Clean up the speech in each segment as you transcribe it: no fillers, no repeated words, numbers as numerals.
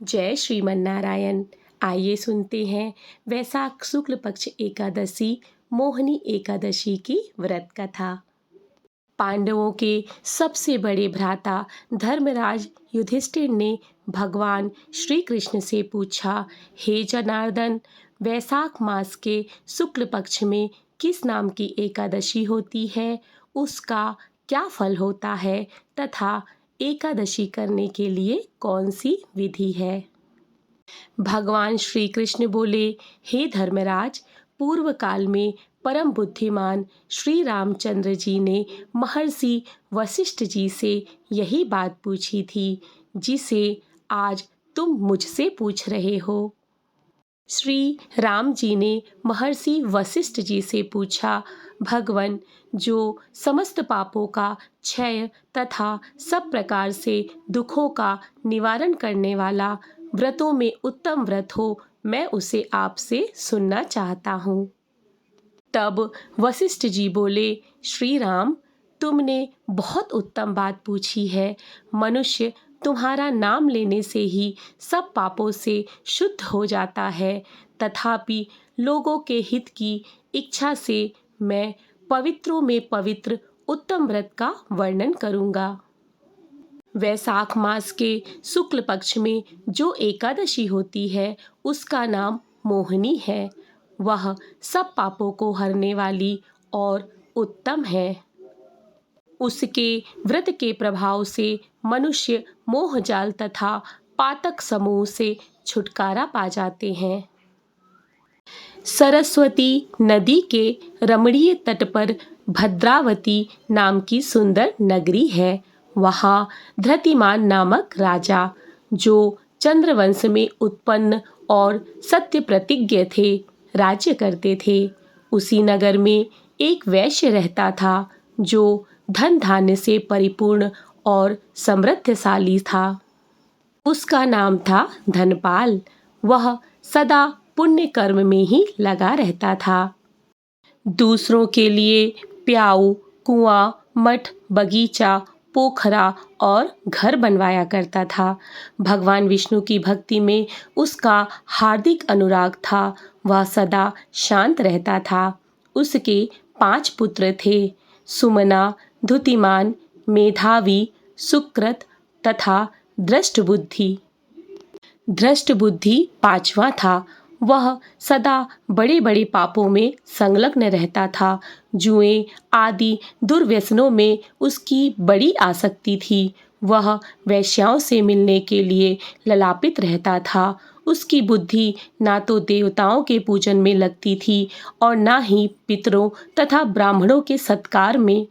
जय श्रीमन नारायण। आइए सुनते हैं वैशाख शुक्ल पक्ष एकादशी मोहिनी एकादशी की व्रत कथा। पांडवों के सबसे बड़े भ्राता धर्मराज युधिष्ठिर ने भगवान श्री कृष्ण से पूछा, हे जनार्दन, वैशाख मास के शुक्ल पक्ष में किस नाम की एकादशी होती है, उसका क्या फल होता है तथा एकादशी करने के लिए कौन सी विधि है। भगवान श्री कृष्ण बोले, हे धर्मराज, पूर्व काल में परम बुद्धिमान श्री रामचंद्र जी ने महर्षि वशिष्ठ जी से यही बात पूछी थी जिसे आज तुम मुझसे पूछ रहे हो। श्री राम जी ने महर्षि वशिष्ठ जी से पूछा, भगवन, जो समस्त पापों का क्षय तथा सब प्रकार से दुखों का निवारण करने वाला व्रतों में उत्तम व्रत हो, मैं उसे आपसे सुनना चाहता हूँ। तब वशिष्ठ जी बोले, श्री राम, तुमने बहुत उत्तम बात पूछी है। मनुष्य तुम्हारा नाम लेने से ही सब पापों से शुद्ध हो जाता है, तथापि लोगों के हित की इच्छा से मैं पवित्रों में पवित्र उत्तम व्रत का वर्णन करूँगा। वैशाख मास के शुक्ल पक्ष में जो एकादशी होती है उसका नाम मोहिनी है। वह सब पापों को हरने वाली और उत्तम है। उसके व्रत के प्रभाव से मनुष्य मोहजाल तथा पातक समूह से छुटकारा पा जाते हैं। सरस्वती नदी के रमणीय तट पर भद्रावती नाम की सुंदर नगरी है। वहाँ धृतिमान नामक राजा, जो चंद्रवंश में उत्पन्न और सत्य प्रतिज्ञ थे, राज्य करते थे। उसी नगर में एक वैश्य रहता था जो धन धान्य से परिपूर्ण और समृद्धशाली था। उसका नाम था धनपाल। वह सदा पुण्य कर्म में ही लगा रहता था। दूसरों के लिए प्याऊ, कुआं, मठ, बगीचा, पोखरा और घर बनवाया करता था। भगवान विष्णु की भक्ति में उसका हार्दिक अनुराग था। वह सदा शांत रहता था। उसके 5 पुत्र थे, सुमना, धुतिमान, मेधावी, सुकृत तथा दृष्टबुद्धि। दृष्टबुद्धि 5वां था। वह सदा बड़े बड़े पापों में संलग्न रहता था। जुए आदि दुर्व्यसनों में उसकी बड़ी आसक्ति थी। वह वेश्याओं से मिलने के लिए ललापित रहता था। उसकी बुद्धि ना तो देवताओं के पूजन में लगती थी और ना ही पितरों तथा ब्राह्मणों के सत्कार में।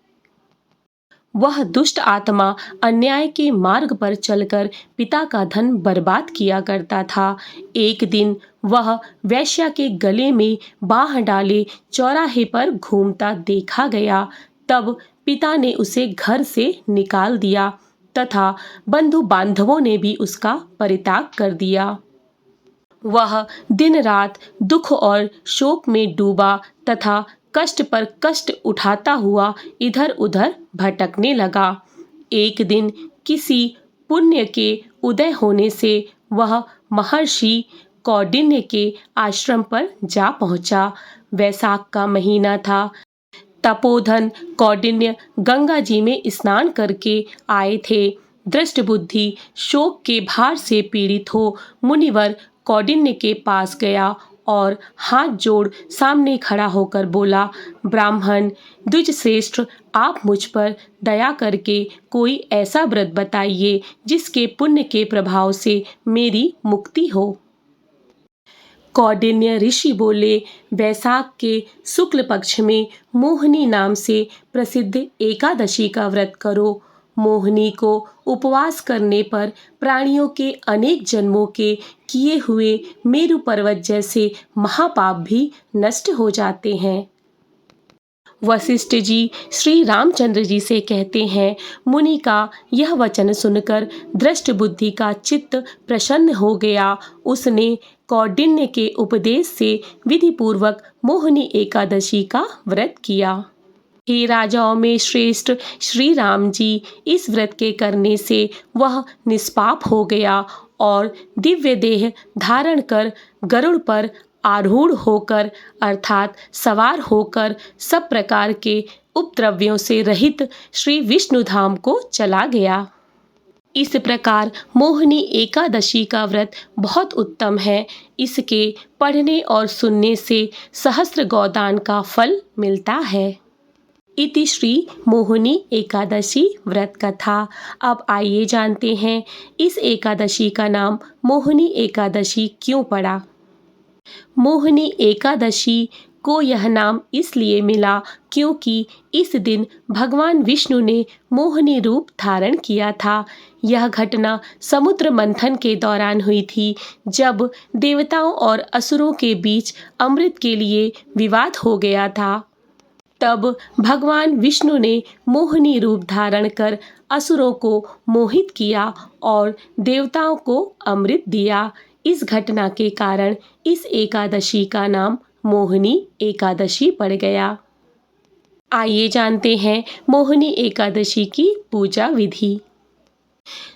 वह दुष्ट आत्मा अन्याय के मार्ग पर चलकर पिता का धन बर्बाद किया करता था। एक दिन वह वेश्या के गले में बांह डाले चौराहे पर घूमता देखा गया। तब पिता ने उसे घर से निकाल दिया तथा बंधु बांधवों ने भी उसका परित्याग कर दिया। वह दिन रात दुख और शोक में डूबा तथा कष्ट पर कष्ट उठाता हुआ इधर उधर भटकने लगा। एक दिन किसी पुण्य के उदय होने से वह महर्षि कौंडिन्य के आश्रम पर जा पहुंचा। वैशाख का महीना था। तपोधन कौंडिन्य गंगा जी में स्नान करके आए थे। दृष्टबुद्धि शोक के भार से पीड़ित हो मुनिवर कौंडिन्य के पास गया और हाथ जोड़ सामने खड़ा होकर बोला, ब्राह्मण द्विजश्रेष्ठ, आप मुझ पर दया करके कोई ऐसा व्रत बताइए जिसके पुण्य के प्रभाव से मेरी मुक्ति हो। कौंडिन्य ऋषि बोले, वैशाख के शुक्ल पक्ष में मोहिनी नाम से प्रसिद्ध एकादशी का व्रत करो। मोहिनी को उपवास करने पर प्राणियों के अनेक जन्मों के किए हुए मेरु पर्वत जैसे महापाप भी नष्ट हो जाते हैं। वशिष्ठ जी श्री रामचंद्र जी से कहते हैं, मुनि का यह वचन सुनकर दृष्टबुद्धि का चित्त प्रसन्न हो गया। उसने कौंडिन्य के उपदेश से विधि पूर्वक मोहिनी एकादशी का व्रत किया। हे राजाओं में श्रेष्ठ श्री राम जी, इस व्रत के करने से वह निष्पाप हो गया और दिव्य देह धारण कर गरुड़ पर आरूढ़ होकर अर्थात सवार होकर सब प्रकार के उपद्रव्यों से रहित श्री विष्णुधाम को चला गया। इस प्रकार मोहिनी एकादशी का व्रत बहुत उत्तम है। इसके पढ़ने और सुनने से सहस्त्र गोदान का फल मिलता है। इति श्री मोहिनी एकादशी व्रत कथा। अब आइए जानते हैं इस एकादशी का नाम मोहिनी एकादशी क्यों पड़ा। मोहिनी एकादशी को यह नाम इसलिए मिला क्योंकि इस दिन भगवान विष्णु ने मोहिनी रूप धारण किया था। यह घटना समुद्र मंथन के दौरान हुई थी, जब देवताओं और असुरों के बीच अमृत के लिए विवाद हो गया था। तब भगवान विष्णु ने मोहिनी रूप धारण कर असुरों को मोहित किया और देवताओं को अमृत दिया। इस घटना के कारण इस एकादशी का नाम मोहिनी एकादशी पड़ गया। आइए जानते हैं मोहिनी एकादशी की पूजा विधि।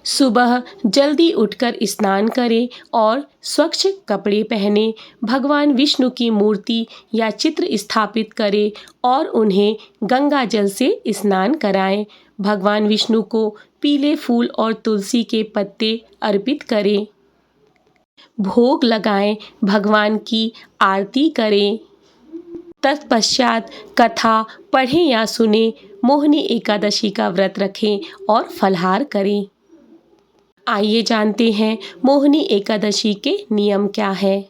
सुबह जल्दी उठकर स्नान करें और स्वच्छ कपड़े पहने। भगवान विष्णु की मूर्ति या चित्र स्थापित करें और उन्हें गंगा जल से स्नान कराएं। भगवान विष्णु को पीले फूल और तुलसी के पत्ते अर्पित करें। भोग लगाएं, भगवान की आरती करें। तत्पश्चात कथा पढ़ें या सुने। मोहिनी एकादशी का व्रत रखें और फलाहार करें। आइए जानते हैं मोहिनी एकादशी के नियम क्या है।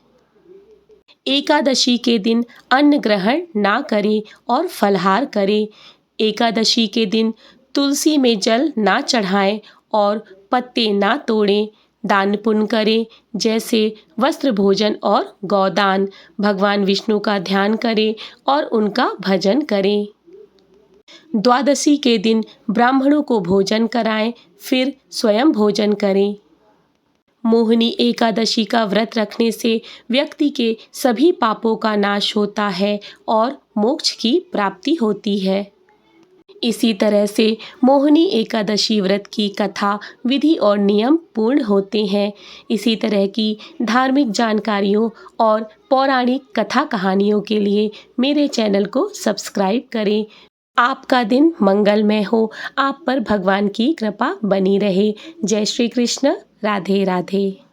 एकादशी के दिन अन्न ग्रहण ना करें और फलाहार करें। एकादशी के दिन तुलसी में जल ना चढ़ाएं और पत्ते ना तोड़ें। दान पुण्य करें, जैसे वस्त्र भोजन और गौदान। भगवान विष्णु का ध्यान करें और उनका भजन करें। द्वादशी के दिन ब्राह्मणों को भोजन कराएं, फिर स्वयं भोजन करें। मोहिनी एकादशी का व्रत रखने से व्यक्ति के सभी पापों का नाश होता है और मोक्ष की प्राप्ति होती है। इसी तरह से मोहिनी एकादशी व्रत की कथा, विधि और नियम पूर्ण होते हैं। इसी तरह की धार्मिक जानकारियों और पौराणिक कथा कहानियों के लिए मेरे चैनल को सब्सक्राइब करें। आपका दिन मंगलमय हो, आप पर भगवान की कृपा बनी रहे। जय श्री कृष्ण। राधे राधे।